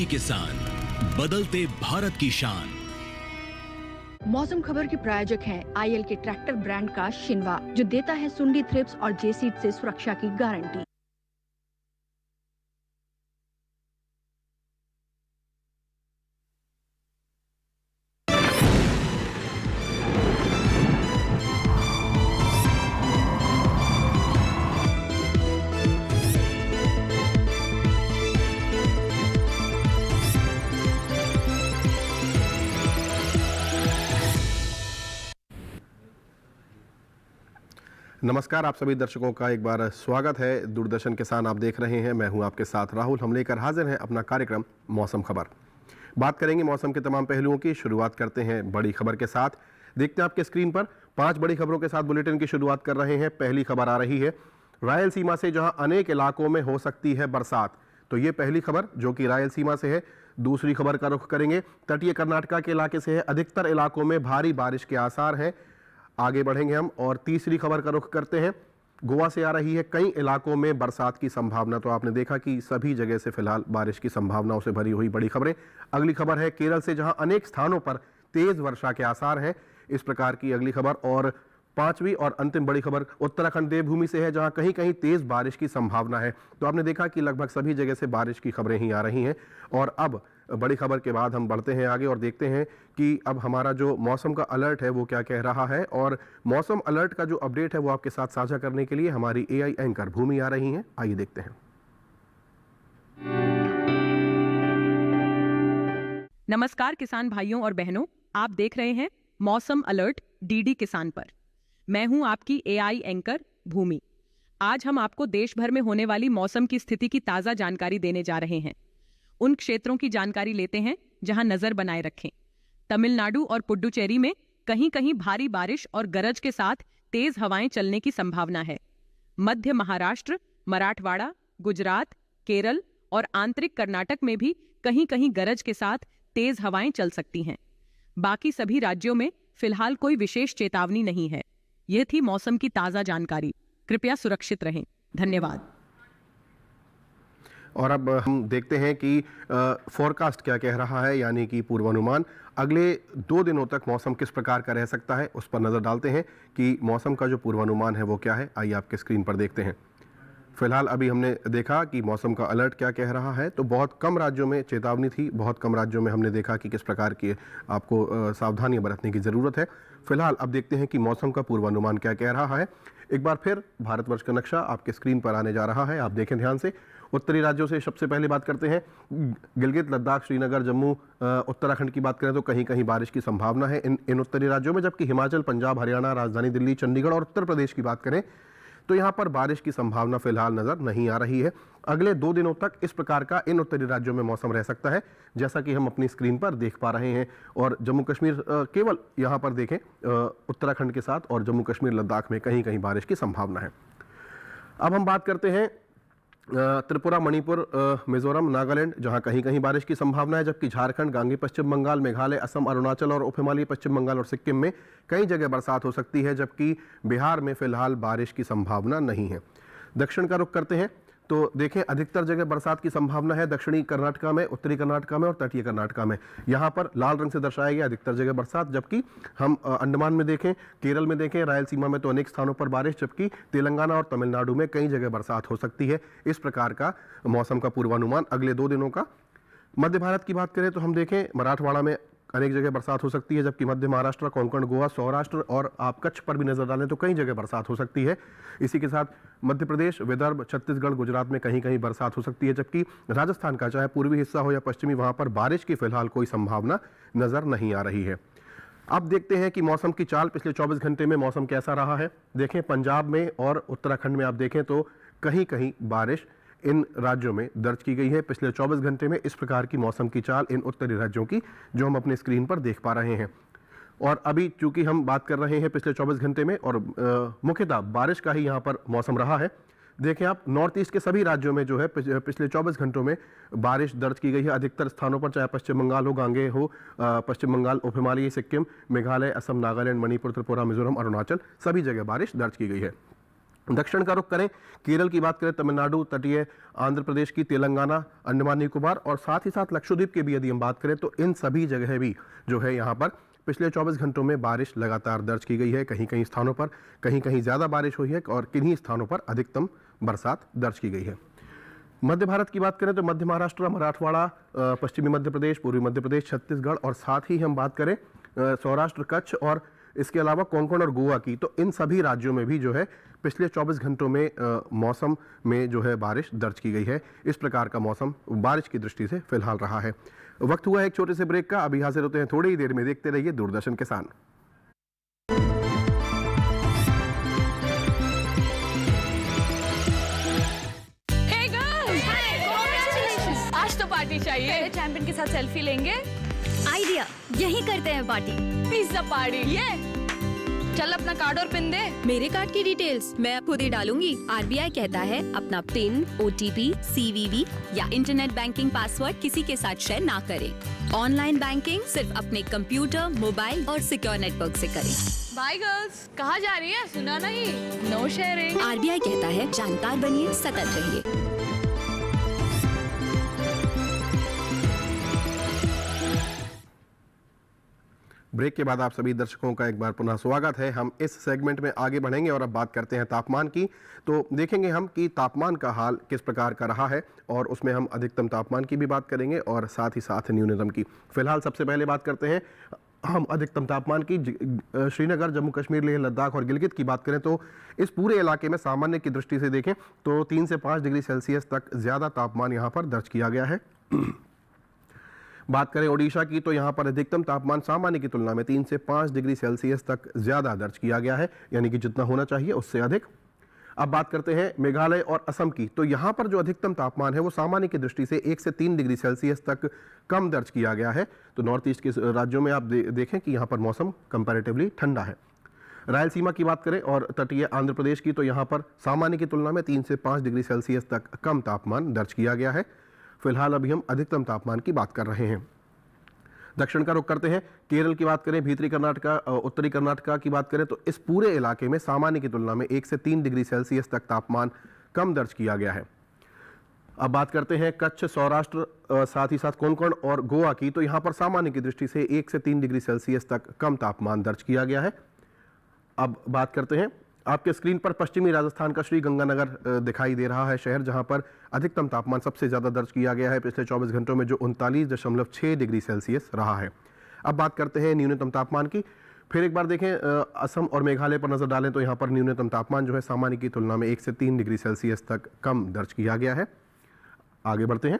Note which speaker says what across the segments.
Speaker 1: किसान, बदलते भारत की शान।
Speaker 2: मौसम खबर के प्रायोजक हैं आईएल के ट्रैक्टर ब्रांड का शिनवा, जो देता है सुंडी थ्रिप्स और जेसीड से सुरक्षा की गारंटी।
Speaker 3: नमस्कार, आप सभी दर्शकों का एक बार स्वागत है। दूरदर्शन किसान आप देख रहे हैं, मैं हूं आपके साथ राहुल। हम लेकर हाजिर हैं अपना कार्यक्रम मौसम खबर। बात करेंगे मौसम के तमाम पहलुओं की। शुरुआत करते हैं बड़ी खबर के साथ। देखते हैं आपके स्क्रीन पर 5 बड़ी खबरों के साथ बुलेटिन की शुरुआत कर रहे हैं। पहली खबर आ रही है रायलसीमा से, जहां अनेक इलाकों में हो सकती है बरसात। तो ये पहली खबर जो कि रायलसीमा से है। दूसरी खबर का रुख करेंगे तटीय कर्नाटका के इलाके से है। अधिकतर इलाकों में भारी बारिश के आसार हैं। आगे बढ़ेंगे हम और तीसरी खबर का रुख करते हैं। गोवा से आ रही है, कई इलाकों में बरसात की संभावना। तो आपने देखा कि सभी जगह से फिलहाल बारिश की संभावनाओं से भरी हुई बड़ी खबरें। अगली खबर है केरल से, जहां अनेक स्थानों पर तेज वर्षा के आसार हैं। इस प्रकार की अगली खबर। और पांचवी और अंतिम बड़ी खबर उत्तराखंड देवभूमि से है, जहां कहीं कहीं तेज बारिश की संभावना है। तो आपने देखा कि लगभग सभी जगह से बारिश की खबरें ही आ रही हैं। और अब बड़ी खबर के बाद हम बढ़ते हैं आगे और देखते हैं कि अब हमारा जो मौसम का अलर्ट है वो क्या कह रहा है। और मौसम अलर्ट का जो अपडेट है वो आपके साथ साझा करने के लिए हमारी एआई एंकर भूमि आ रही हैं। आइए देखते हैं।
Speaker 4: नमस्कार किसान भाइयों और बहनों, आप देख रहे हैं मौसम अलर्ट डीडी किसान पर। मैं हूं आपकी एआई एंकर भूमि। आज हम आपको देश भर में होने वाली मौसम की स्थिति की ताजा जानकारी देने जा रहे हैं। उन क्षेत्रों की जानकारी लेते हैं जहां नजर बनाए रखें। तमिलनाडु और पुडुचेरी में कहीं कहीं भारी बारिश और गरज के साथ तेज हवाएं चलने की संभावना है। मध्य महाराष्ट्र, मराठवाड़ा, गुजरात, केरल और आंतरिक कर्नाटक में भी कहीं कहीं गरज के साथ तेज हवाएं चल सकती हैं। बाकी सभी राज्यों में फिलहाल कोई विशेष चेतावनी नहीं है। यह थी मौसम की ताजा जानकारी। कृपया सुरक्षित रहें। धन्यवाद।
Speaker 3: और अब हम देखते हैं कि फोरकास्ट क्या कह रहा है, यानी कि पूर्वानुमान। अगले 2 दिनों तक मौसम किस प्रकार का रह सकता है उस पर नज़र डालते हैं कि मौसम का जो पूर्वानुमान है वो क्या है। आइए आपके स्क्रीन पर देखते हैं। फिलहाल अभी हमने देखा कि मौसम का अलर्ट क्या कह रहा है। तो बहुत कम राज्यों में चेतावनी थी, बहुत कम राज्यों में हमने देखा कि किस प्रकार की आपको सावधानियां बरतने की ज़रूरत है। फिलहाल अब देखते हैं कि मौसम का पूर्वानुमान क्या कह रहा है। एक बार फिर भारतवर्ष का नक्शा आपके स्क्रीन पर आने जा रहा है, आप देखें ध्यान से। उत्तरी राज्यों से सबसे पहले बात करते हैं। गिलगित, लद्दाख, श्रीनगर, जम्मू, उत्तराखंड की बात करें तो कहीं कहीं बारिश की संभावना है इन उत्तरी राज्यों में। जबकि हिमाचल, पंजाब, हरियाणा, राजधानी दिल्ली, चंडीगढ़ और उत्तर प्रदेश की बात करें तो यहाँ पर बारिश की संभावना फिलहाल नजर नहीं आ रही है। अगले 2 दिनों तक इस प्रकार का इन उत्तरी राज्यों में मौसम रह सकता है, जैसा कि हम अपनी स्क्रीन पर देख पा रहे हैं। और जम्मू कश्मीर, केवल यहाँ पर देखें उत्तराखंड के साथ और जम्मू कश्मीर, लद्दाख में कहीं कहीं बारिश की संभावना है। अब हम बात करते हैं त्रिपुरा, मणिपुर, मिजोरम, नागालैंड, जहां कहीं कहीं बारिश की संभावना है। जबकि झारखंड, गांगी पश्चिम बंगाल, मेघालय, असम, अरुणाचल और उप हिमालयी पश्चिम बंगाल और सिक्किम में कई जगह बरसात हो सकती है। जबकि बिहार में फिलहाल बारिश की संभावना नहीं है। दक्षिण का रुख करते हैं तो देखें अधिकतर जगह बरसात की संभावना है दक्षिणी कर्नाटका में, उत्तरी कर्नाटका में और तटीय कर्नाटका में। यहाँ पर लाल रंग से दर्शाया गया अधिकतर जगह बरसात। जबकि हम अंडमान में देखें, केरल में देखें, रायलसीमा में तो अनेक स्थानों पर बारिश। जबकि तेलंगाना और तमिलनाडु में कई जगह बरसात हो सकती है। इस प्रकार का मौसम का पूर्वानुमान अगले 2 दिनों का। मध्य भारत की बात करें तो हम देखें मराठवाड़ा में अनेक जगह बरसात हो सकती है। जबकि मध्य महाराष्ट्र, कोंकण, गोवा, सौराष्ट्र और आप कच्छ पर भी नजर डालें तो कई जगह बरसात हो सकती है। इसी के साथ मध्य प्रदेश, विदर्भ, छत्तीसगढ़, गुजरात में कहीं कहीं बरसात हो सकती है। जबकि राजस्थान का चाहे पूर्वी हिस्सा हो या पश्चिमी, वहां पर बारिश की फिलहाल कोई संभावना नजर नहीं आ रही है। अब देखते हैं कि मौसम की चाल पिछले 24 घंटे में मौसम कैसा रहा है। देखें पंजाब में और उत्तराखंड में आप देखें तो कहीं कहीं बारिश इन राज्यों में दर्ज की गई है पिछले 24 घंटे में। इस प्रकार की मौसम की चाल इन उत्तरी राज्यों की जो हम अपने स्क्रीन पर देख पा रहे हैं। और अभी चूंकि हम बात कर रहे हैं पिछले 24 घंटे में और मुख्यतः बारिश का ही यहाँ पर मौसम रहा है। देखें आप नॉर्थ ईस्ट के सभी राज्यों में जो है पिछले 24 घंटों में बारिश दर्ज की गई है। अधिकतर स्थानों पर, चाहे पश्चिम बंगाल हो, गांगे हो, पश्चिम बंगाल, उप हिमालयी, सिक्किम, मेघालय, असम, नागालैंड, मणिपुर, त्रिपुरा, मिजोरम, अरुणाचल, सभी जगह बारिश दर्ज की गई है। दक्षिण का रुख करें, केरल की बात करें, तमिलनाडु, तटीय आंध्र प्रदेश की, तेलंगाना, अंडमान निकोबार और साथ ही साथ लक्षद्वीप की भी यदि हम बात करें तो इन सभी जगह भी जो है यहाँ पर पिछले 24 घंटों में बारिश लगातार दर्ज की गई है। कहीं कहीं स्थानों पर कहीं कहीं ज़्यादा बारिश हुई है और किन्हीं स्थानों पर अधिकतम बरसात दर्ज की गई है। मध्य भारत की बात करें तो मध्य महाराष्ट्र, मराठवाड़ा, पश्चिमी मध्य प्रदेश, पूर्वी मध्य प्रदेश, छत्तीसगढ़ और साथ ही हम बात करें सौराष्ट्र, कच्छ और इसके अलावा कोंकण और गोवा की, तो इन सभी राज्यों में भी जो है पिछले 24 घंटों में मौसम में जो है बारिश दर्ज की गई है। इस प्रकार का मौसम बारिश की दृष्टि से फिलहाल रहा है। वक्त हुआ है एक छोटे से ब्रेक का, अभी हाजिर होते हैं थोड़ी ही देर में। देखते रहिए दूरदर्शन किसान।
Speaker 5: आज तो पार्टी चाहिए। पहले चैंपियन के साथ सेल्फी लेंगे।
Speaker 6: आइडिया, यही करते हैं पार्टी।
Speaker 5: Pizza party. ये चल अपना कार्ड और पिन दे।
Speaker 6: मेरे कार्ड की डिटेल्स मैं खुद ही डालूंगी। आरबीआई कहता है अपना पिन, ओटीपी, सीवीवी या इंटरनेट बैंकिंग पासवर्ड किसी के साथ शेयर ना करें। ऑनलाइन बैंकिंग सिर्फ अपने कंप्यूटर, मोबाइल और सिक्योर नेटवर्क से करें।
Speaker 5: बाय गर्ल्स, कहाँ जा रही है? सुना नहीं? No sharing.
Speaker 6: आरबीआई कहता है जानकार बनिए, सतर्क रहिए।
Speaker 3: ब्रेक के बाद आप सभी दर्शकों का एक बार पुनः स्वागत है। हम इस सेगमेंट में आगे बढ़ेंगे और अब बात करते हैं तापमान की। तो देखेंगे हम कि तापमान का हाल किस प्रकार का रहा है और उसमें हम अधिकतम तापमान की भी बात करेंगे और साथ ही साथ न्यूनतम की। फिलहाल सबसे पहले बात करते हैं हम अधिकतम तापमान की। श्रीनगर, जम्मू कश्मीर, लेह लद्दाख और गिलगित की बात करें तो इस पूरे इलाके में सामान्य की दृष्टि से देखें तो 3 से 5 डिग्री सेल्सियस तक ज़्यादा तापमान यहाँ पर दर्ज किया गया है। बात करें ओडिशा की तो यहाँ पर अधिकतम तापमान सामान्य की तुलना में 3 से 5 डिग्री सेल्सियस तक ज़्यादा दर्ज किया गया है, यानी कि जितना होना चाहिए उससे अधिक। अब बात करते हैं मेघालय और असम की, तो यहाँ पर जो अधिकतम तापमान है वो सामान्य की दृष्टि से 1 से 3 डिग्री सेल्सियस तक कम दर्ज किया गया है। तो नॉर्थ ईस्ट के राज्यों में आप देखें कि यहाँ पर मौसम कंपैरेटिवली ठंडा है। रायलसीमा की बात करें और तटीय आंध्र प्रदेश की तो यहाँ पर सामान्य की तुलना में 3 से 5 डिग्री सेल्सियस तक कम तापमान दर्ज किया गया है। फिलहाल अभी हम अधिकतम तापमान की बात कर रहे हैं। दक्षिण का रुख करते हैं। केरल की बात करें, भीतरी कर्नाटका, उत्तरी कर्नाटका की बात करें तो इस पूरे इलाके में सामान्य की तुलना में 1 से 3 डिग्री सेल्सियस तक तापमान कम दर्ज किया गया है। अब बात करते हैं कच्छ, सौराष्ट्र, साथ ही साथ कोंकण और गोवा की, तो यहाँ पर सामान्य की दृष्टि से 1 से 3 डिग्री सेल्सियस तक कम तापमान दर्ज किया गया है। अब बात करते हैं, आपके स्क्रीन पर पश्चिमी राजस्थान का श्री गंगानगर दिखाई दे रहा है शहर, जहां पर अधिकतम तापमान सबसे ज़्यादा दर्ज किया गया है पिछले 24 घंटों में, जो 39.6 डिग्री सेल्सियस रहा है। अब बात करते हैं न्यूनतम तापमान की। फिर एक बार देखें, असम और मेघालय पर नज़र डालें तो यहाँ पर न्यूनतम तापमान जो है सामान्य की तुलना में 1 से 3 डिग्री सेल्सियस तक कम दर्ज किया गया है। आगे बढ़ते हैं।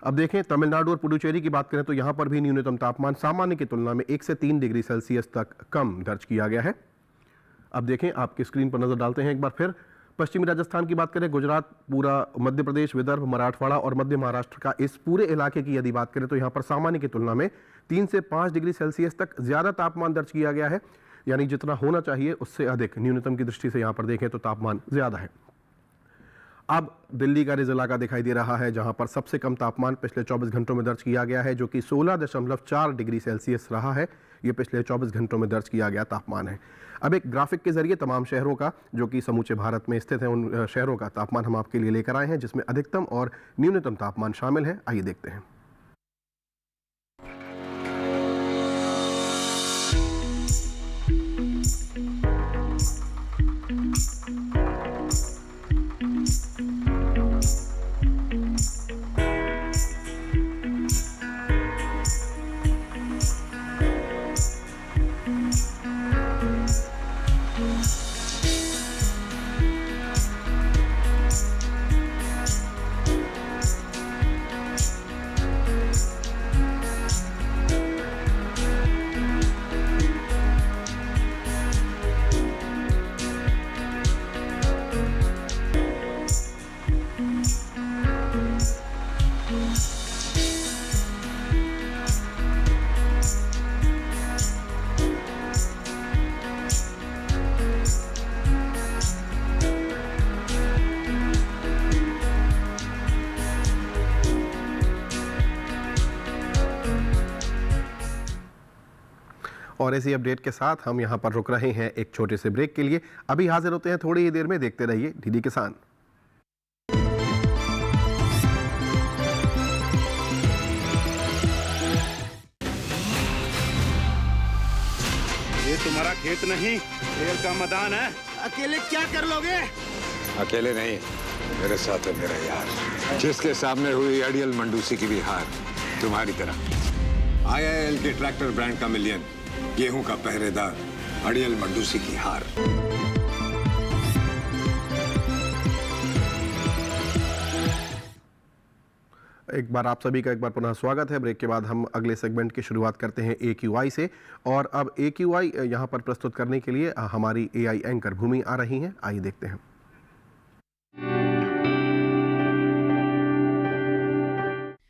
Speaker 3: अब देखें तमिलनाडु और पुडुचेरी की बात करें तो यहाँ पर भी न्यूनतम तापमान सामान्य की तुलना में 1 से 3 डिग्री सेल्सियस तक कम दर्ज किया गया है। अब देखें, आपकी स्क्रीन पर नजर डालते हैं एक बार फिर। पश्चिमी राजस्थान की बात करें, गुजरात, पूरा मध्य प्रदेश, विदर्भ, मराठवाड़ा और मध्य महाराष्ट्र का इस पूरे इलाके की यदि बात करें तो यहाँ पर सामान्य की तुलना में 3 से 5 डिग्री सेल्सियस तक ज़्यादा तापमान दर्ज किया गया है, यानी जितना होना चाहिए उससे अधिक न्यूनतम की दृष्टि से यहाँ पर देखें तो तापमान ज़्यादा है। अब दिल्ली का रिज इलाका दिखाई दे रहा है, जहां पर सबसे कम तापमान पिछले 24 घंटों में दर्ज किया गया है, जो कि 16.4 डिग्री सेल्सियस रहा है। ये पिछले 24 घंटों में दर्ज किया गया तापमान है। अब एक ग्राफिक के जरिए तमाम शहरों का, जो कि समूचे भारत में स्थित है, उन शहरों का तापमान हम आपके लिए लेकर आए हैं, जिसमें अधिकतम और न्यूनतम तापमान शामिल है। आइए देखते हैं। और इसी अपडेट के साथ हम यहाँ पर रुक रहे हैं एक छोटे से ब्रेक के लिए। अभी हाजिर होते हैं थोड़ी ही देर में। देखते रहिए डीडी किसान।
Speaker 7: ये तुम्हारा खेत नहीं, खेल का मैदान है।
Speaker 8: अकेले क्या कर लोगे?
Speaker 9: अकेले नहीं, मेरे साथ है मेरा यार, जिसके सामने हुई अड़ियल मंडूसी की भी हार तुम्हारी तरह। आईआईएल के ट्रैक्टर ब्रांड का मिलियन, गेहूं का पहरेदार अड़ियल मंडूसी की हार।
Speaker 3: एक बार आप सभी का एक बार पुनः स्वागत है। ब्रेक के बाद हम अगले सेगमेंट की शुरुआत करते हैं AQI से, और अब AQI यहाँ पर प्रस्तुत करने के लिए हमारी AI एंकर भूमि आ रही हैं। आइए देखते हैं।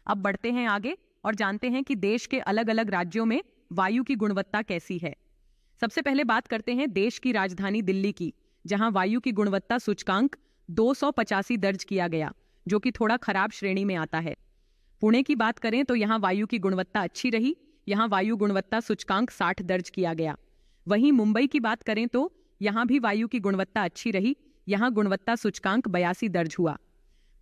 Speaker 4: अब बढ़ते हैं आगे और जानते हैं कि देश के अलग अलग राज्यों में वायु की गुणवत्ता कैसी है। सबसे पहले बात करते हैं देश की राजधानी दिल्ली की, जहां वायु की गुणवत्ता सूचकांक 285 दर्ज किया गया, जो कि थोड़ा खराब श्रेणी में आता है। पुणे की बात करें तो यहाँ वायु की गुणवत्ता अच्छी रही, यहाँ वायु गुणवत्ता सूचकांक 60 दर्ज किया गया। वहीं मुंबई की बात करें तो यहाँ भी वायु की गुणवत्ता अच्छी रही, यहाँ गुणवत्ता सूचकांक 82 दर्ज हुआ।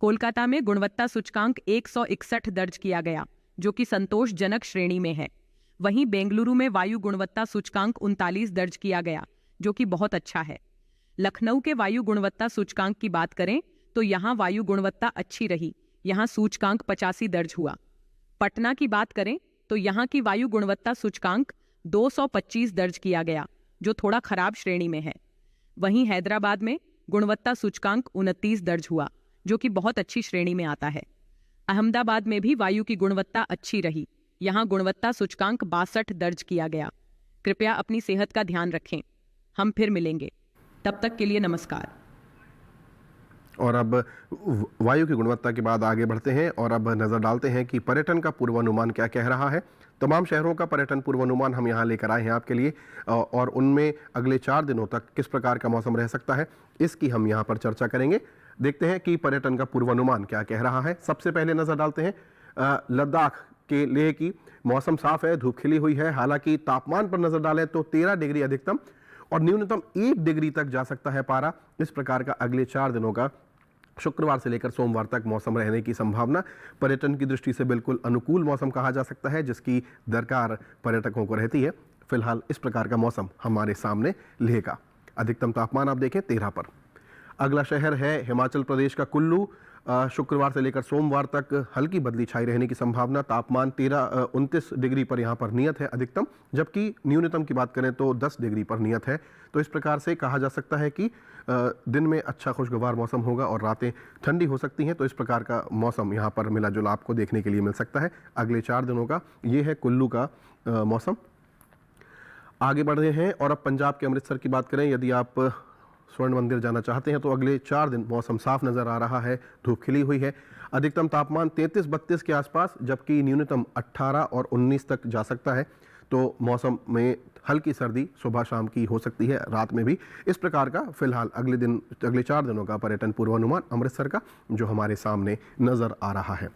Speaker 4: कोलकाता में गुणवत्ता सूचकांक 161 दर्ज किया गया, जो कि संतोषजनक श्रेणी में है। वहीं बेंगलुरु में वायु गुणवत्ता सूचकांक 39 दर्ज किया गया, जो कि बहुत अच्छा है। लखनऊ के वायु गुणवत्ता सूचकांक की बात करें तो यहाँ वायु गुणवत्ता अच्छी रही, यहाँ सूचकांक 85 दर्ज हुआ। पटना की बात करें तो यहाँ की वायु गुणवत्ता सूचकांक 225 दर्ज किया गया, जो थोड़ा खराब श्रेणी में है। वहीं हैदराबाद में गुणवत्ता सूचकांक 29 दर्ज हुआ, जो कि बहुत अच्छी श्रेणी में आता है। अहमदाबाद में भी वायु की गुणवत्ता अच्छी रही, यहाँ गुणवत्ता सूचकांक 62 दर्ज किया गया। कृपया अपनी सेहत का ध्यान रखें। हम फिर मिलेंगे, तब तक के लिए नमस्कार।
Speaker 3: और अब वायु की गुणवत्ता के बाद आगे बढ़ते हैं और अब नज़र डालते हैं कि पर्यटन का पूर्वानुमान क्या कह रहा है। तमाम शहरों का पर्यटन पूर्वानुमान हम यहाँ लेकर आए हैं आपके लिए, और उनमें अगले 4 दिनों तक किस प्रकार का मौसम रह सकता है, इसकी हम यहाँ पर चर्चा करेंगे। देखते हैं कि पर्यटन का पूर्वानुमान क्या कह रहा है। सबसे पहले नज़र डालते हैं लद्दाख के लेह की। मौसम साफ है, धूप खिली हुई है। हालांकि तापमान पर नज़र डालें तो 13 डिग्री अधिकतम और न्यूनतम 1 डिग्री तक जा सकता है पारा। इस प्रकार का अगले 4 दिनों का शुक्रवार से लेकर सोमवार तक मौसम रहने की संभावना। पर्यटन की दृष्टि से बिल्कुल अनुकूल मौसम कहा जा सकता है, जिसकी दरकार पर्यटकों को रहती है। फिलहाल इस प्रकार का मौसम हमारे सामने लेह का। अधिकतम तापमान आप देखें 13 पर। अगला शहर है हिमाचल प्रदेश का कुल्लू। शुक्रवार से लेकर सोमवार तक हल्की बदली छाई रहने की संभावना। तापमान 29 डिग्री पर यहाँ पर नियत है अधिकतम, जबकि न्यूनतम की बात करें तो 10 डिग्री पर नियत है। तो इस प्रकार से कहा जा सकता है कि दिन में अच्छा खुशगवार मौसम होगा और रातें ठंडी हो सकती हैं। तो इस प्रकार का मौसम यहाँ पर मिला जुला आपको देखने के लिए मिल सकता है अगले 4 दिनों का। ये है कुल्लू का मौसम। आगे बढ़ रहे हैं और अब पंजाब के अमृतसर की बात करें। यदि आप स्वर्ण मंदिर जाना चाहते हैं तो अगले 4 दिन मौसम साफ नज़र आ रहा है, धूप खिली हुई है। अधिकतम तापमान 33-32 के आसपास, जबकि न्यूनतम 18 और 19 तक जा सकता है। तो मौसम में हल्की सर्दी सुबह शाम की हो सकती है, रात में भी। इस प्रकार का फिलहाल अगले 4 दिनों का पर्यटन पूर्वानुमान अमृतसर का जो हमारे सामने नज़र आ रहा है।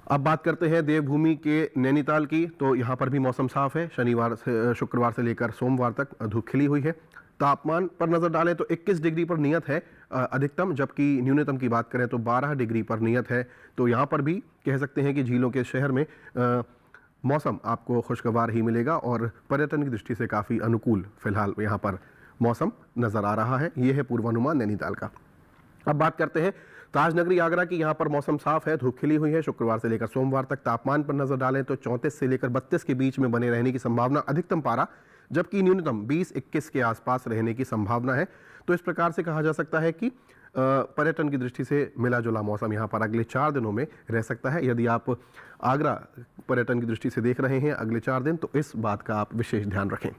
Speaker 3: अब बात करते हैं देवभूमि के नैनीताल की। तो यहाँ पर भी मौसम साफ है। शुक्रवार से लेकर सोमवार तक धूप खिली हुई है। तापमान पर नज़र डालें तो 21 डिग्री पर नियत है अधिकतम, जबकि न्यूनतम की बात करें तो 12 डिग्री पर नियत है। तो यहाँ पर भी कह सकते हैं कि झीलों के शहर में मौसम आपको खुशगवार ही मिलेगा और पर्यटन की दृष्टि से काफ़ी अनुकूल फिलहाल यहाँ पर मौसम नज़र आ रहा है। ये है पूर्वानुमान नैनीताल का। अब बात करते हैं ताजनगरी आगरा की। यहाँ पर मौसम साफ है, धूप खिली हुई है। शुक्रवार से लेकर सोमवार तक तापमान पर नज़र डालें तो 34 से लेकर 32 के बीच में बने रहने की संभावना अधिकतम पारा, जबकि न्यूनतम 20-21 के आसपास रहने की संभावना है। तो इस प्रकार से कहा जा सकता है कि पर्यटन की दृष्टि से मिला जुला मौसम यहाँ पर अगले 4 दिनों में रह सकता है। यदि आप आगरा पर्यटन की दृष्टि से देख रहे हैं अगले 4 दिन, तो इस बात का आप विशेष ध्यान रखें।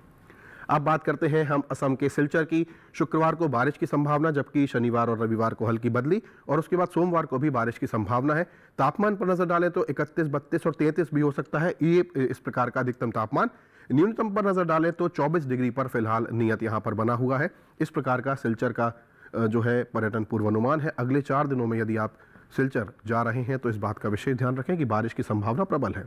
Speaker 3: अब बात करते हैं हम असम के सिलचर की। शुक्रवार को बारिश की संभावना, जबकि शनिवार और रविवार को हल्की बदली, और उसके बाद सोमवार को भी बारिश की संभावना है। तापमान पर नजर डालें तो 31, 32 और 33 भी हो सकता है, ये इस प्रकार का अधिकतम तापमान। न्यूनतम पर नजर डालें तो 24 डिग्री पर फिलहाल नियत यहाँ पर बना हुआ है। इस प्रकार का सिलचर का जो है पर्यटन पूर्वानुमान है। अगले 4 दिनों में यदि आप सिलचर जा रहे हैं तो इस बात का विशेष ध्यान रखें कि बारिश की संभावना प्रबल है।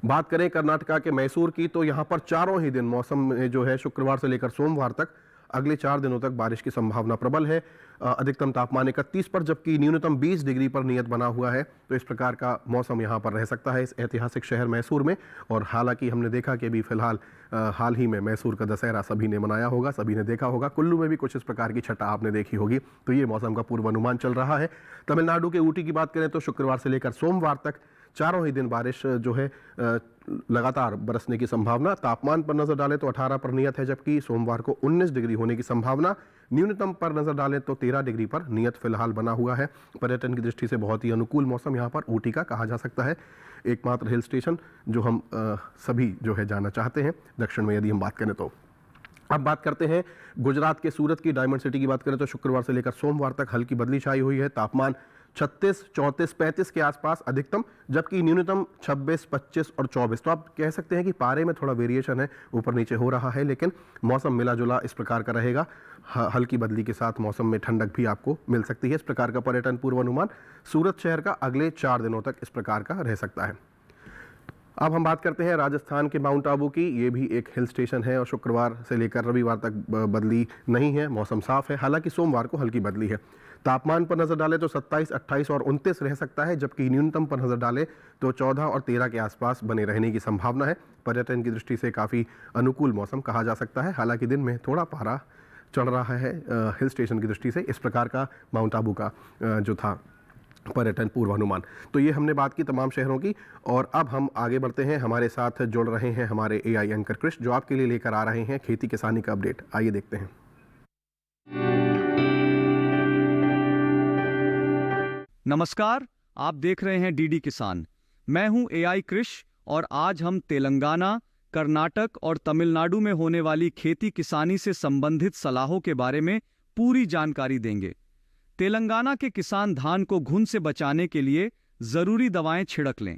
Speaker 3: बात करें कर्नाटका के मैसूर की, तो यहाँ पर चारों ही दिन मौसम में जो है शुक्रवार से लेकर सोमवार तक अगले 4 दिनों तक बारिश की संभावना प्रबल है। अधिकतम तापमान 31 पर जबकि न्यूनतम 20 डिग्री पर नियत बना हुआ है। तो इस प्रकार का मौसम यहाँ पर रह सकता है इस ऐतिहासिक शहर मैसूर में। और हालांकि हमने देखा कि अभी फिलहाल हाल ही में मैसूर का दशहरा सभी ने मनाया होगा, सभी ने देखा होगा। कुल्लू में भी कुछ इस प्रकार की छटा आपने देखी होगी। तो ये मौसम का पूर्वानुमान चल रहा है। तमिलनाडु के ऊटी की बात करें तो शुक्रवार से लेकर सोमवार तक चारों ही दिन बारिश जो है लगातार बरसने की संभावना। तापमान पर नजर डालें तो 18 पर नियत है, जबकि सोमवार को 19 डिग्री होने की संभावना। न्यूनतम पर नजर डालें तो 13 डिग्री पर नियत फिलहाल बना हुआ है। पर्यटन की दृष्टि से बहुत ही अनुकूल मौसम यहाँ पर ऊटी का कहा जा सकता है। एकमात्र हिल स्टेशन जो हम सभी जो है जाना चाहते हैं दक्षिण में, यदि हम बात करें तो। अब बात करते हैं गुजरात के सूरत की, डायमंड सिटी की बात करें तो शुक्रवार से लेकर सोमवार तक हल्की बदली छाई हुई है। तापमान 36, 34, 35 के आसपास अधिकतम, जबकि न्यूनतम 26, 25 और 24। तो आप कह सकते हैं कि पारे में थोड़ा वेरिएशन है, ऊपर नीचे हो रहा है, लेकिन मौसम मिला जुला इस प्रकार का रहेगा। हल्की बदली के साथ मौसम में ठंडक भी आपको मिल सकती है। इस प्रकार का पर्यटन पूर्वानुमान सूरत शहर का अगले 4 दिनों तक इस प्रकार का रह सकता है। अब हम बात करते हैं राजस्थान के माउंट आबू की। ये भी एक हिल स्टेशन है और शुक्रवार से लेकर रविवार तक बदली नहीं है, मौसम साफ है। हालांकि सोमवार को हल्की बदली है। तापमान पर नजर डालें तो 27, 28 और 29 रह सकता है, जबकि न्यूनतम पर नजर डालें तो 14 और 13 के आसपास बने रहने की संभावना है। पर्यटन की दृष्टि से काफ़ी अनुकूल मौसम कहा जा सकता है। हालांकि दिन में थोड़ा पारा चढ़ रहा है हिल स्टेशन की दृष्टि से। इस प्रकार का माउंट आबू का जो था पर्यटन पूर्वानुमान। तो ये हमने बात की तमाम शहरों की, और अब हम आगे बढ़ते हैं। हमारे साथ जुड़ रहे हैं हमारे AI एंकर कृष, जो आपके लिए लेकर आ रहे हैं खेती किसानी का अपडेट। आइए देखते हैं।
Speaker 8: नमस्कार, आप देख रहे हैं DD किसान। मैं हूं AI कृष और आज हम तेलंगाना, कर्नाटक और तमिलनाडु में होने वाली खेती किसानी से संबंधित सलाहों के बारे में पूरी जानकारी देंगे। तेलंगाना के किसान धान को घुन से बचाने के लिए जरूरी दवाएं छिड़क लें।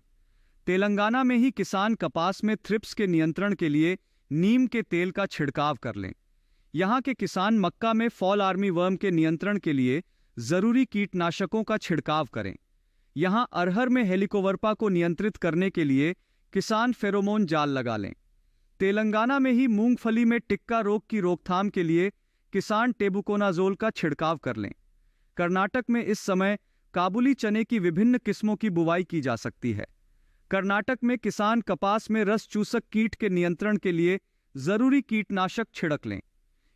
Speaker 8: तेलंगाना में ही किसान कपास में थ्रिप्स के नियंत्रण के लिए नीम के तेल का छिड़काव कर लें। यहाँ के किसान मक्का में फॉल आर्मी वर्म के नियंत्रण के लिए जरूरी कीटनाशकों का छिड़काव करें। यहाँ अरहर में हेलिकोवर्पा को नियंत्रित करने के लिए किसान फेरोमोन जाल लगा लें। तेलंगाना में ही मूंगफली में टिक्का रोग की रोकथाम के लिए किसान टेबुकोनाजोल का छिड़काव कर लें। कर्नाटक में इस समय काबुली चने की विभिन्न किस्मों की बुवाई की जा सकती है। कर्नाटक में किसान कपास में रस चूसक कीट के नियंत्रण के लिए जरूरी कीटनाशक छिड़क लें।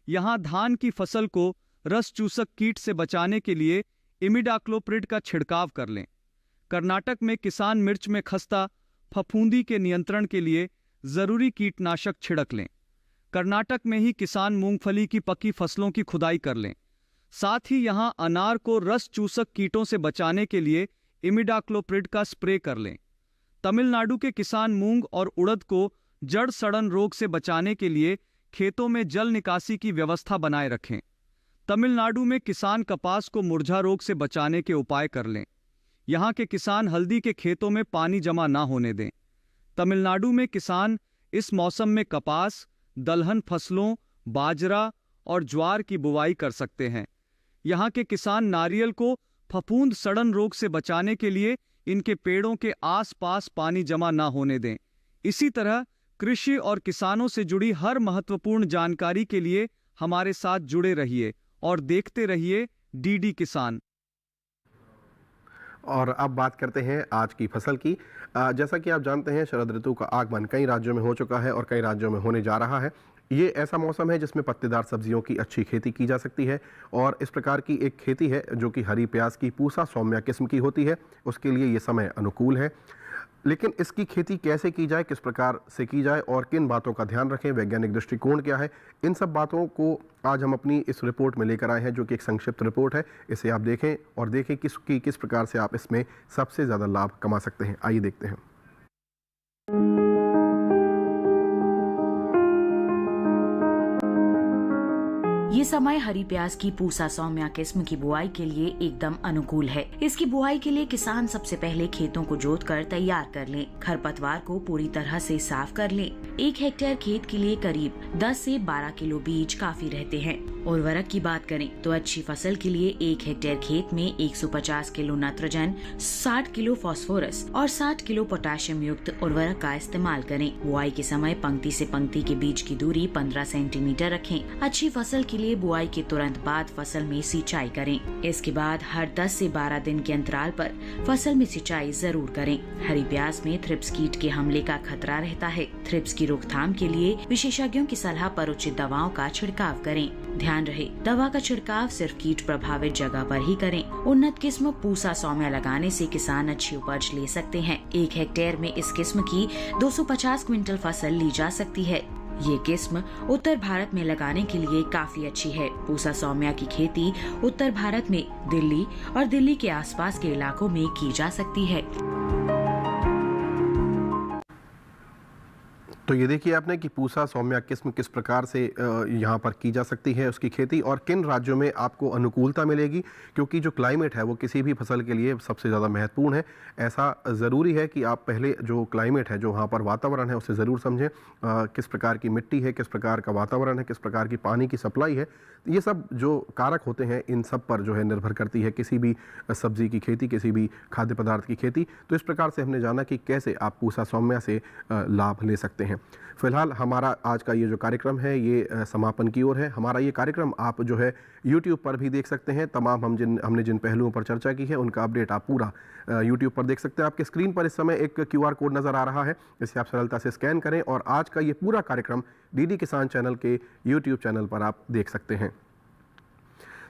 Speaker 8: यहाँ धान की फसल को रस चूसक कीट से बचाने के लिए इमिडाक्लोप्रिड का छिड़काव कर लें। कर्नाटक में किसान मिर्च में खस्ता फफूंदी के नियंत्रण के लिए जरूरी कीटनाशक छिड़क लें। कर्नाटक में ही किसान मूंगफली की पकी फसलों की खुदाई कर लें। साथ ही यहाँ अनार को रस चूसक कीटों से बचाने के लिए इमिडाक्लोप्रिड का स्प्रे कर लें। तमिलनाडु के किसान मूंग और उड़द को जड़ सड़न रोग से बचाने के लिए खेतों में जल निकासी की व्यवस्था बनाए रखें। तमिलनाडु में किसान कपास को मुरझा रोग से बचाने के उपाय कर लें। यहाँ के किसान हल्दी के खेतों में पानी जमा ना होने दें। तमिलनाडु में किसान इस मौसम में कपास, दलहन फसलों, बाजरा और ज्वार की बुवाई कर सकते हैं। यहाँ के किसान नारियल को फफूंद सड़न रोग से बचाने के लिए इनके पेड़ों के आसपास पानी जमा ना होने दें। इसी तरह कृषि और किसानों से जुड़ी हर महत्वपूर्ण जानकारी के लिए हमारे साथ जुड़े रहिए और देखते रहिए DD किसान।
Speaker 3: और अब बात करते हैं आज की फसल की। जैसा कि आप जानते हैं शरद ऋतु का आगमन कई राज्यों में हो चुका है और कई राज्यों में होने जा रहा है। ये ऐसा मौसम है जिसमें पत्तेदार सब्जियों की अच्छी खेती की जा सकती है, और इस प्रकार की एक खेती है जो कि हरी प्याज की पूसा सौम्या किस्म की होती है। उसके लिए ये समय अनुकूल है। लेकिन इसकी खेती कैसे की जाए, किस प्रकार से की जाए और किन बातों का ध्यान रखें, वैज्ञानिक दृष्टिकोण क्या है, इन सब बातों को आज हम अपनी इस रिपोर्ट में लेकर आए हैं, जो कि एक संक्षिप्त रिपोर्ट है। इसे आप देखें और देखें किस प्रकार से आप इसमें सबसे ज़्यादा लाभ कमा सकते हैं। आइए देखते हैं।
Speaker 10: ये समय हरी प्याज की पूसा सौम्या किस्म की बुआई के लिए एकदम अनुकूल है। इसकी बुआई के लिए किसान सबसे पहले खेतों को जोतकर तैयार कर लें। खरपतवार को पूरी तरह से साफ कर लें। 1 हेक्टेयर खेत के लिए करीब 10 से 12 किलो बीज काफी रहते हैं। उर्वरक की बात करें तो अच्छी फसल के लिए 1 हेक्टेयर खेत में 150 किलो नाइट्रोजन, 60 किलो फास्फोरस और 60 किलो पोटेशियम युक्त उर्वरक का इस्तेमाल करें। बुआई के समय पंक्ति से पंक्ति के बीच की दूरी 15 सेंटीमीटर रखें। अच्छी फसल के लिए बुआई के तुरंत बाद फसल में सिंचाई करें। इसके बाद हर 10 से 12 दिन के अंतराल पर फसल में सिंचाई जरूर करें। हरी प्याज में थ्रिप्स कीट के हमले का खतरा रहता है। थ्रिप्स की रोकथाम के लिए विशेषज्ञों की सलाह पर उचित दवाओं का छिड़काव करें। ध्यान रहे, दवा का छिड़काव सिर्फ कीट प्रभावित जगह पर ही करें। उन्नत किस्म पूसा सौम्या लगाने से किसान अच्छी उपज ले सकते हैं। 1 हेक्टेयर में इस किस्म की 250 क्विंटल फसल ली जा सकती है। ये किस्म उत्तर भारत में लगाने के लिए काफी अच्छी है। पूसा सौम्या की खेती उत्तर भारत में दिल्ली और दिल्ली के आसपास के इलाकों में की जा सकती है।
Speaker 3: तो ये देखिए आपने कि पूसा सौम्या किस्म किस प्रकार से यहाँ पर की जा सकती है उसकी खेती, और किन राज्यों में आपको अनुकूलता मिलेगी, क्योंकि जो क्लाइमेट है वो किसी भी फसल के लिए सबसे ज़्यादा महत्वपूर्ण है। ऐसा ज़रूरी है कि आप पहले जो क्लाइमेट है, जो वहाँ पर वातावरण है, उसे ज़रूर समझें। किस प्रकार की मिट्टी है, किस प्रकार का वातावरण है, किस प्रकार की पानी की सप्लाई है, ये सब जो कारक होते हैं इन सब पर जो है निर्भर करती है किसी भी सब्जी की खेती, किसी भी खाद्य पदार्थ की खेती। तो इस प्रकार से हमने जाना कि कैसे आप पूसा सौम्या से लाभ ले सकते हैं। फिलहाल हमारा आज का ये जो कार्यक्रम है ये समापन की ओर है। हमारा ये कार्यक्रम आप जो है YouTube पर भी देख सकते हैं। तमाम हमने जिन पहलुओं पर चर्चा की है उनका अपडेट आप पूरा YouTube पर देख सकते हैं। आपके स्क्रीन पर इस समय एक QR कोड नज़र आ रहा है, इसे आप सरलता से स्कैन करें और आज का ये पूरा कार्यक्रम DD किसान चैनल के YouTube चैनल पर आप देख सकते हैं।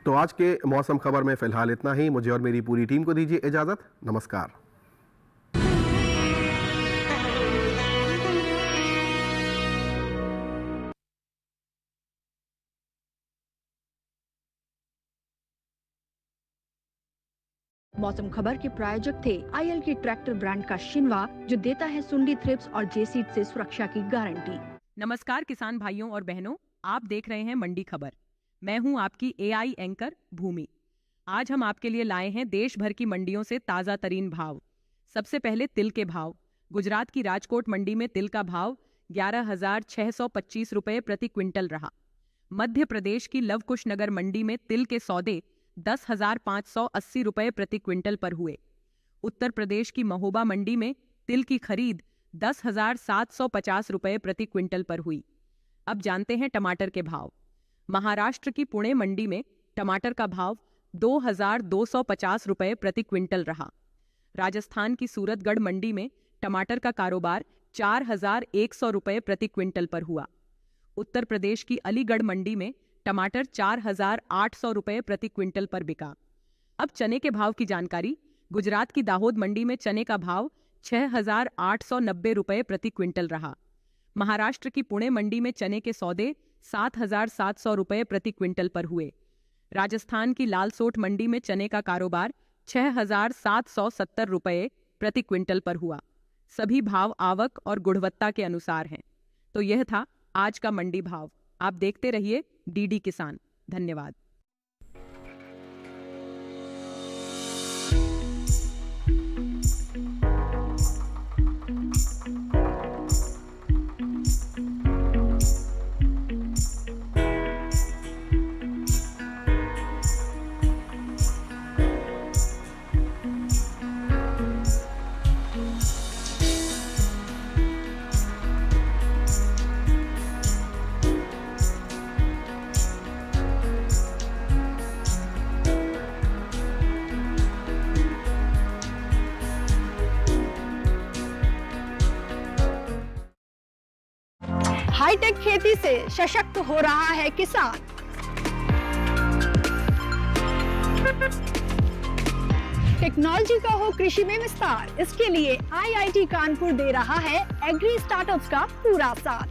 Speaker 3: तो आज के मौसम खबर में फिलहाल इतना ही। मुझे और मेरी पूरी टीम को दीजिए इजाज़त। नमस्कार।
Speaker 2: मौसम खबर के प्रायोजक थे आईएल के ट्रैक्टर ब्रांड का शिनवा, जो देता है सुंडी थ्रिप्स और जेसीड से सुरक्षा की गारंटी।
Speaker 4: नमस्कार किसान भाइयों और बहनों, आप देख रहे हैं मंडी खबर। मैं हूं आपकी एआई एंकर भूमि। आज हम आपके लिए लाए हैं देश भर की मंडियों से ताजा तरीन भाव। सबसे पहले तिल के भाव। गुजरात की राजकोट मंडी में तिल का भाव 11,625 रुपए प्रति क्विंटल रहा। मध्य प्रदेश की लवकुश नगर मंडी में तिल के सौदे 10,580 रुपए प्रति क्विंटल पर हुए। उत्तर प्रदेश की महोबा मंडी में तिल की खरीद 10,750 रुपए प्रति क्विंटल पर हुई। अब जानते हैं टमाटर के भाव। महाराष्ट्र की पुणे मंडी में टमाटर का भाव 2,250 रुपए प्रति क्विंटल रहा। राजस्थान की सूरतगढ़ मंडी में टमाटर का कारोबार 4,100 रुपए प्रति क्विंटल पर हुआ। उत्तर प्रदेश की अलीगढ़ मंडी में टमाटर 4,800 रुपए प्रति क्विंटल पर बिका। अब चने के भाव की जानकारी। गुजरात की दाहोद मंडी में चने का भाव 6,890 रुपए प्रति क्विंटल रहा। महाराष्ट्र की पुणे मंडी में चने के सौदे 7,700 रुपए प्रति क्विंटल पर हुए। राजस्थान की लालसोट मंडी में चने का कारोबार 6,770 रुपए प्रति क्विंटल पर हुआ। सभी भाव आवक और गुणवत्ता के अनुसार हैं। तो यह था आज का मंडी भाव। आप देखते रहिए डीडी किसान। धन्यवाद।
Speaker 2: हाईटेक खेती से सशक्त हो रहा है किसान। टेक्नोलॉजी का हो कृषि में विस्तार, इसके लिए आईआईटी कानपुर दे रहा है एग्री स्टार्टअप्स का पूरा साथ।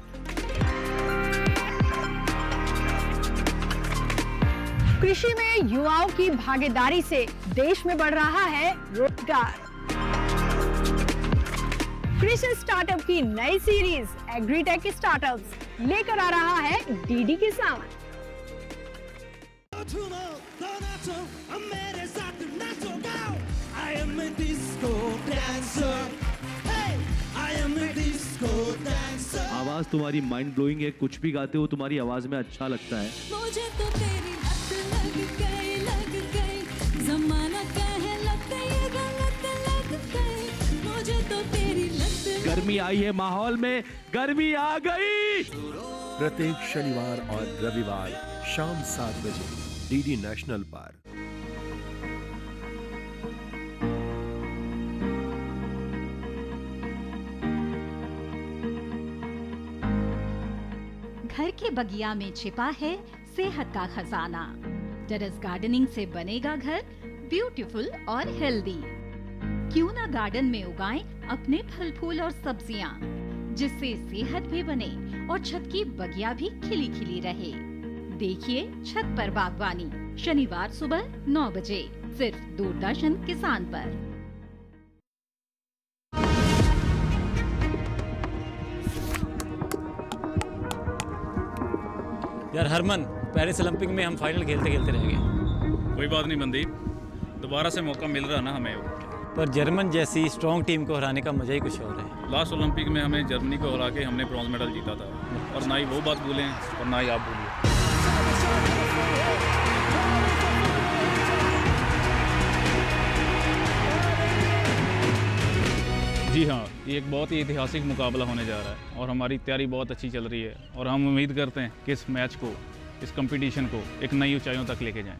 Speaker 2: कृषि में युवाओं की भागीदारी से देश में बढ़ रहा है रोजगार। कृषि स्टार्टअप की नई सीरीज एग्रीटेक स्टार्टअप्स लेकर आ रहा है डीडी किसान।
Speaker 11: I am a disco dancer. Hey, I am a disco dancer. आवाज तुम्हारी माइंड ब्लोइंग है, कुछ भी गाते हो तुम्हारी आवाज में अच्छा लगता है।
Speaker 12: मुझे तो तेरी लग गई, ज़माना कहे लग गई, मुझे तो तेरी लग।
Speaker 11: गर्मी आई है माहौल में, गर्मी आ गई।
Speaker 13: प्रत्येक शनिवार और रविवार शाम 7 बजे डीडी नेशनल पर।
Speaker 14: घर के बगिया में छिपा है सेहत का खजाना। टेरेस गार्डनिंग से बनेगा घर ब्यूटीफुल और हेल्दी। क्यों ना गार्डन में उगाएं अपने फल फूल और सब्जियां, जिससे सेहत भी बने और छत की बगिया भी खिली खिली रहे। देखिए छत पर बागवानी, शनिवार सुबह 9 बजे सिर्फ दूरदर्शन किसान पर।
Speaker 15: यार हरमन, पेरिस ओलंपिक में हम फाइनल खेलते खेलते रह गए।
Speaker 16: कोई बात नहीं मनदीप, दोबारा से मौका मिल रहा ना हमें।
Speaker 15: पर जर्मन जैसी स्ट्रॉन्ग टीम को हराने का मजा ही कुछ और है।
Speaker 16: लास्ट ओलंपिक में हमें जर्मनी को हरा के हमने ब्रॉन्ज मेडल जीता था, और ना ही वो बात भूलें और ना ही आप भूलिए। जी हाँ, ये एक बहुत ही ऐतिहासिक मुकाबला होने जा रहा है और हमारी तैयारी बहुत अच्छी चल रही है और हम उम्मीद करते हैं कि इस मैच को, इस कंपटीशन को एक नई ऊंचाइयों तक लेके जाएं।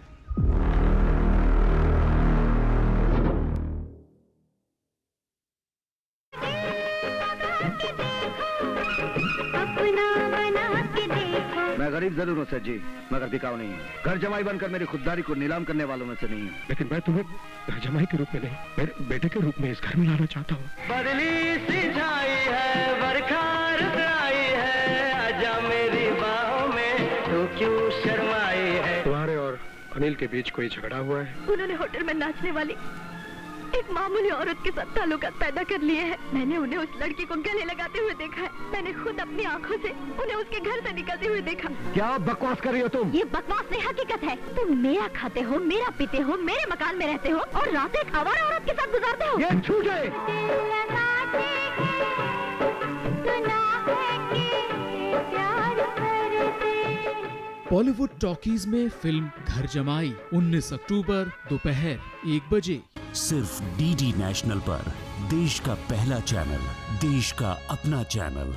Speaker 17: मैं गरीब जरूर हूँ सर जी, मगर बिकाऊ नहीं हूँ। घर जमाई बनकर मेरी खुददारी को नीलाम करने वालों में से नहीं हूँ।
Speaker 18: लेकिन मैं तुम्हें घर जमाई के रूप में नहीं, मेरे बेटे के रूप में इस घर में लाना चाहता हूँ।
Speaker 19: बदली सी छाई है, बरखार आई है, आजा मेरी बाहों में, तू क्यों शर्माई है।
Speaker 18: तुम्हारे और अनिल के बीच कोई झगड़ा हुआ है?
Speaker 20: उन्होंने होटल में नाचने वाली एक मामूली औरत के साथ ताल्लुकात पैदा कर लिए हैं। मैंने उन्हें उस लड़की को गले लगाते हुए देखा है। मैंने खुद अपनी आंखों से उन्हें उसके घर से निकलते हुए देखा।
Speaker 17: क्या बकवास कर रही हो तुम?
Speaker 20: ये बकवास नहीं, हकीकत है। तुम मेरा खाते हो, मेरा पीते हो, मेरे मकान में रहते हो और रात एक आवारा औरत के साथ गुजारते हो।
Speaker 17: ये झूठे।
Speaker 21: बॉलीवुड टॉकीज में फिल्म घर जमाई 19 अक्टूबर दोपहर 1 बजे
Speaker 1: सिर्फ डीडी नेशनल पर। देश का पहला चैनल, देश का अपना चैनल।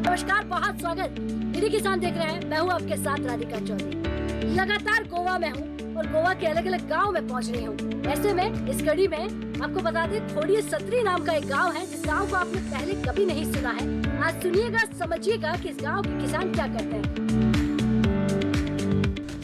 Speaker 22: नमस्कार, बहुत स्वागत। डीडी किसान देख रहे हैं, मैं हूँ आपके साथ राधिका चौधरी। लगातार गोवा में हूँ और गोवा के अलग अलग गांव में पहुँच रही हूँ। ऐसे में इस कड़ी में आपको बता दें, खोड़िये सत्री नाम का एक गांव है जिस गांव को आपने पहले कभी नहीं सुना है। आज सुनिएगा, समझिएगा कि इस गांव के किसान क्या करते हैं।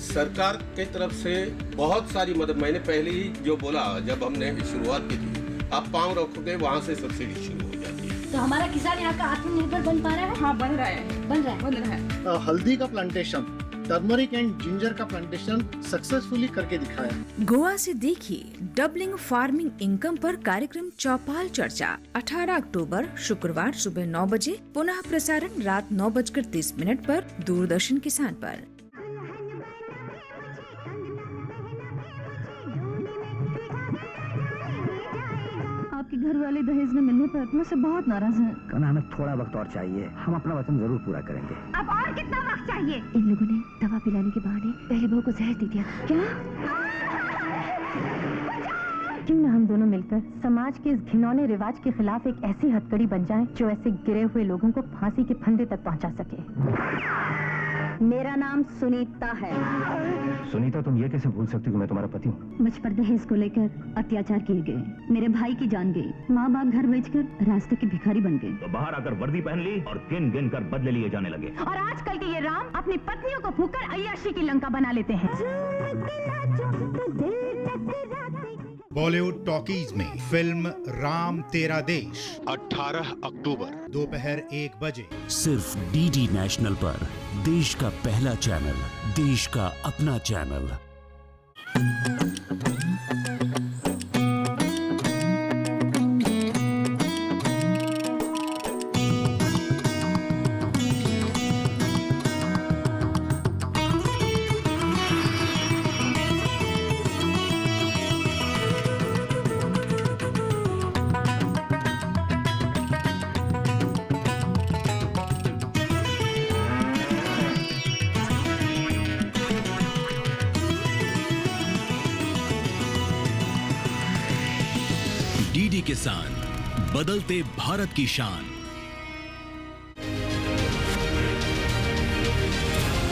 Speaker 23: सरकार की तरफ से बहुत सारी मदद, मैंने पहले ही जो बोला जब हमने शुरुआत की थी, आप पाँव रखोगे वहाँ से सब्सिडी शुरू हो जाती है।
Speaker 22: तो हमारा किसान यहाँ का आत्मनिर्भर बन पा रहा है?
Speaker 24: हाँ, बन रहा है।
Speaker 25: हल्दी का प्लांटेशन, टर्मरिक एंड जिंजर का प्लांटेशन सक्सेसफुली करके दिखाया।
Speaker 26: गोवा से देखिए डबलिंग फार्मिंग इनकम पर कार्यक्रम चौपाल चर्चा 18 अक्टूबर शुक्रवार सुबह 9 बजे, पुनः प्रसारण रात 9:30 पर दूरदर्शन किसान पर।
Speaker 27: आपके घर वाले दहेज में मिलने पर अपने से बहुत नाराज हैं।
Speaker 17: कहना हमें थोड़ा वक्त और चाहिए, हम अपना वचन जरूर पूरा करेंगे।
Speaker 20: अब और कितना वक्त चाहिए?
Speaker 27: इन लोगों ने दवा पिलाने के बहाने पहले बहू को जहर दे दिया। क्या? क्यों न हम दोनों मिलकर समाज के इस घिनौने रिवाज के खिलाफ एक ऐसी हथकड़ी बन जाएं जो ऐसे गिरे हुए लोगों को फांसी के फंदे तक पहुंचा सके। मेरा नाम सुनीता है।
Speaker 17: सुनीता, तुम ये कैसे भूल सकती हो मैं तुम्हारा पति हूँ?
Speaker 27: मुझ पर दहेज को लेकर अत्याचार किए गए, मेरे भाई की जान गई, माँ बाप घर बेचकर रास्ते के भिखारी बन गए।
Speaker 28: तो बाहर आकर वर्दी पहन ली और गिन गिन कर बदले लिए जाने लगे।
Speaker 27: और आजकल के ये राम अपनी पत्नियों को फूंककर अय्याशी की लंका बना लेते हैं।
Speaker 29: बॉलीवुड टॉकीज में फिल्म राम तेरा देश 18 अक्टूबर दोपहर 1 बजे
Speaker 1: सिर्फ डीडी नेशनल पर। देश का पहला चैनल, देश का अपना चैनल।
Speaker 2: किसान, बदलते भारत की शान।